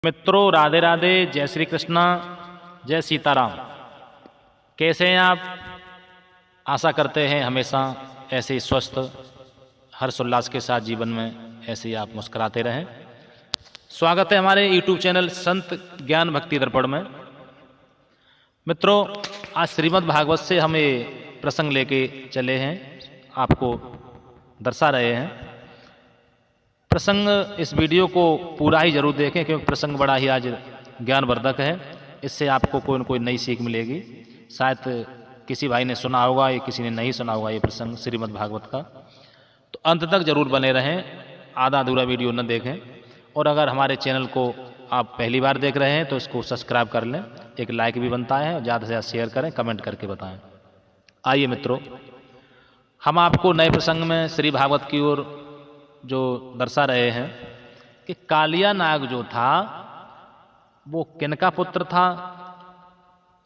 मित्रों, राधे राधे, जय श्री कृष्णा, जय सीताराम। कैसे हैं आप? आशा करते हैं हमेशा ऐसे ही स्वस्थ हर्षोल्लास के साथ जीवन में ऐसे ही आप मुस्कुराते रहें। स्वागत है हमारे YouTube चैनल संत ज्ञान भक्ति दर्पण में। मित्रों, आज श्रीमद् भागवत से हम ये प्रसंग लेके चले हैं, आपको दर्शा रहे हैं। प्रसंग, इस वीडियो को पूरा ही जरूर देखें क्योंकि प्रसंग बड़ा ही आज ज्ञानवर्धक है। इससे आपको कोई न कोई नई सीख मिलेगी। शायद किसी भाई ने सुना होगा या किसी ने नहीं सुना होगा ये प्रसंग श्रीमद् भागवत का, तो अंत तक जरूर बने रहें, आधा अधूरा वीडियो न देखें। और अगर हमारे चैनल को आप पहली बार देख रहे हैं तो इसको सब्सक्राइब कर लें, एक लाइक भी बनता है, और ज़्यादा से ज़्यादा शेयर करें, कमेंट करके बताएं। आइए मित्रों, हम आपको नए प्रसंग में श्री भागवत की ओर जो दर्शा रहे हैं कि कालिया नाग जो था वो किनका पुत्र था,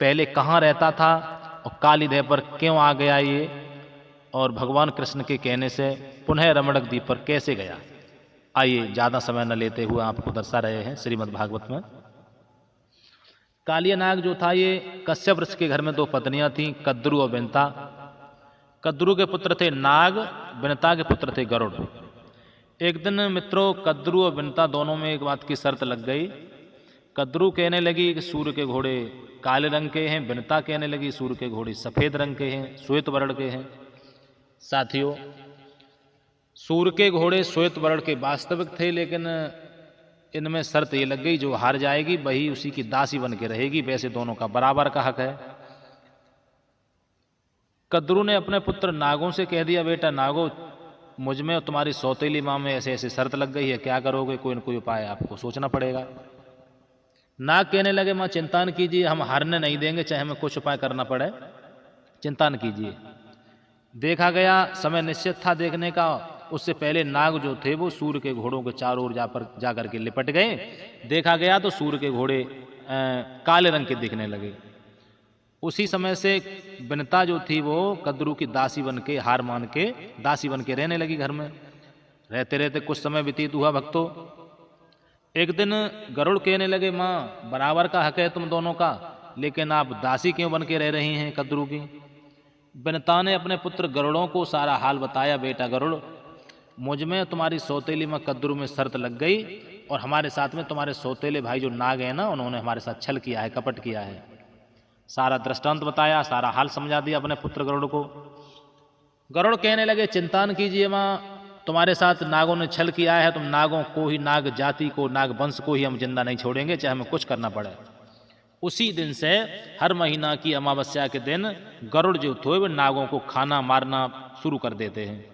पहले कहाँ रहता था और काली देह पर क्यों आ गया ये, और भगवान कृष्ण के कहने से पुनः रमणक द्वीप पर कैसे गया। आइए ज़्यादा समय न लेते हुए आपको दर्शा रहे हैं श्रीमद् भागवत में। कालिया नाग जो था ये कश्यप ऋषि के घर में दो पत्नियां थीं, कद्रु और बिनता। कद्रु के पुत्र थे नाग, बिनता के पुत्र थे गरुड़। एक दिन मित्रों, कद्रु और बिनता दोनों में एक बात की शर्त लग गई। कद्रु कहने लगी कि सूर्य के घोड़े काले रंग के हैं, बिनता कहने लगी सूर्य के घोड़े सफ़ेद रंग के हैं, श्वेत वर्ण के हैं। साथियों, सूर्य के घोड़े श्वेत वर्ण के वास्तविक थे, लेकिन इनमें शर्त ये लग गई जो हार जाएगी वही उसी की दासी बन के रहेगी। वैसे दोनों का बराबर का हक है। कद्रु ने अपने पुत्र नागों से कह दिया, बेटा नागो, मुझ में और तुम्हारी सौतेली माँ में ऐसे ऐसे शर्त लग गई है, क्या करोगे? कोई न कोई उपाय आपको सोचना पड़ेगा। नाग कहने लगे, माँ चिंता न कीजिए, हम हारने नहीं देंगे, चाहे हमें कुछ उपाय करना पड़े, चिंता न कीजिए। देखा गया, समय निश्चित था देखने का। उससे पहले नाग जो थे वो सूर्य के घोड़ों के चारों ओर जा करके लिपट गए। देखा गया तो सूर्य के घोड़े काले रंग के दिखने लगे। उसी समय से बिनता जो थी वो कद्रु की दासी बन के, हार मान के दासी बन के रहने लगी घर में। रहते रहते कुछ समय व्यतीत हुआ भक्तों। एक दिन गरुड़ कहने लगे, माँ बराबर का हक है तुम दोनों का, लेकिन आप दासी क्यों बन के रह रही हैं कद्रु की? बिनता ने अपने पुत्र गरुड़ों को सारा हाल बताया, बेटा गरुड़, मुझ में तुम्हारी सौतेली में कद्रु में शर्त लग गई, और हमारे साथ में तुम्हारे सौतेले भाई जो नाग है ना, उन्होंने हमारे साथ छल किया है, कपट किया है। सारा दृष्टांत बताया, सारा हाल समझा दिया अपने पुत्र गरुड़ को। गरुड़ कहने लगे, चिंता न कीजिए माँ, तुम्हारे साथ नागों ने छल किया है, तुम नागों को ही, नाग जाति को, नाग वंश को ही हम जिंदा नहीं छोड़ेंगे, चाहे हमें कुछ करना पड़े। उसी दिन से हर महीना की अमावस्या के दिन गरुड़ जो थे वो नागों को खाना मारना शुरू कर देते हैं।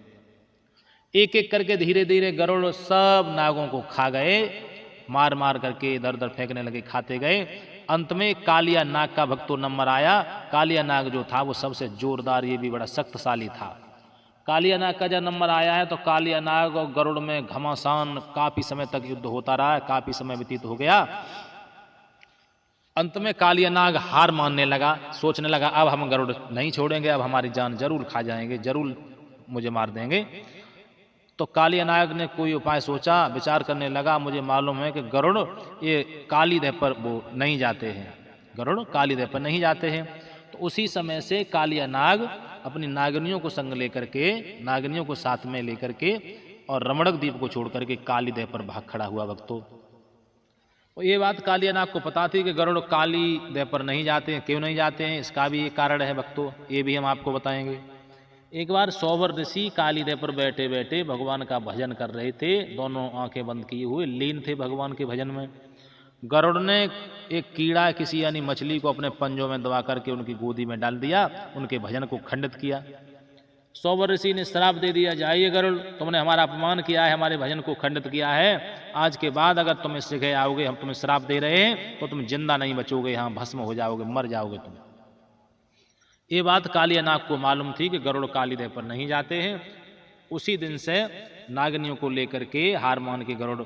एक एक करके धीरे धीरे गरुड़ सब नागों को खा गए, मार मार करके इधर उधर फेंकने लगे, खाते गए। अंत में कालिया नाग का भक्तों नंबर आया। कालिया नाग जो था वो सबसे जोरदार, ये भी बड़ा शक्तिशाली था। कालिया नाग का जब नंबर आया है तो कालिया नाग और गरुड़ में घमासान काफी समय तक युद्ध होता रहा, काफी समय व्यतीत हो गया। अंत में कालिया नाग हार मानने लगा, सोचने लगा अब हम गरुड़ नहीं छोड़ेंगे, अब हमारी जान जरूर खा जाएंगे, जरूर मुझे मार देंगे। तो कालिया नाग ने कोई उपाय सोचा, विचार करने लगा, मुझे मालूम है कि गरुड़ ये काली देह पर वो नहीं जाते हैं, गरुड़ काली देह पर नहीं जाते हैं। तो उसी समय से कालिया नाग अपनी नागिनियों को संग लेकर के, नागिनियों को साथ में लेकर के, और रमणक द्वीप को छोड़ करके काली देह पर भाग खड़ा हुआ भक्तों। और ये बात कालिया नाग को पता थी कि गरुड़ काली देह पर नहीं जाते हैं। क्यों नहीं जाते हैं, इसका भी एक कारण है भक्तों, ये भी हम आपको बताएंगे। एक बार सौवर ऋषि काली देह पर बैठे बैठे भगवान का भजन कर रहे थे, दोनों आंखें बंद किए हुए लीन थे भगवान के भजन में। गरुड़ ने एक कीड़ा, किसी यानी मछली को अपने पंजों में दबा करके उनकी गोदी में डाल दिया, उनके भजन को खंडित किया। सौवर ऋषि ने श्राप दे दिया, जाइए गरुड़, तुमने हमारा अपमान किया है, हमारे भजन को खंडित किया है, आज के बाद अगर तुम इस जगह आओगे, हम तुम्हें श्राप दे रहे हैं, तो तुम जिंदा नहीं बचोगे, यहाँ भस्म हो जाओगे, मर जाओगे तुम। ये बात कालिया नाग को मालूम थी कि गरुड़ काली देह पर नहीं जाते हैं। उसी दिन से नागिनियों को लेकर के हार मान के गरुड़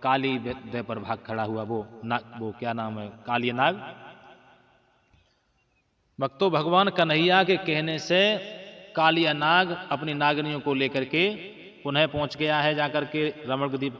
काली देह पर भाग खड़ा हुआ। वो क्या नाम है, कालिया नाग। भक्तों, भगवान कन्हैया के कहने से कालिया नाग अपनी नागिनियों को लेकर के पुनः पहुंच गया है जाकर के रमणक द्वीप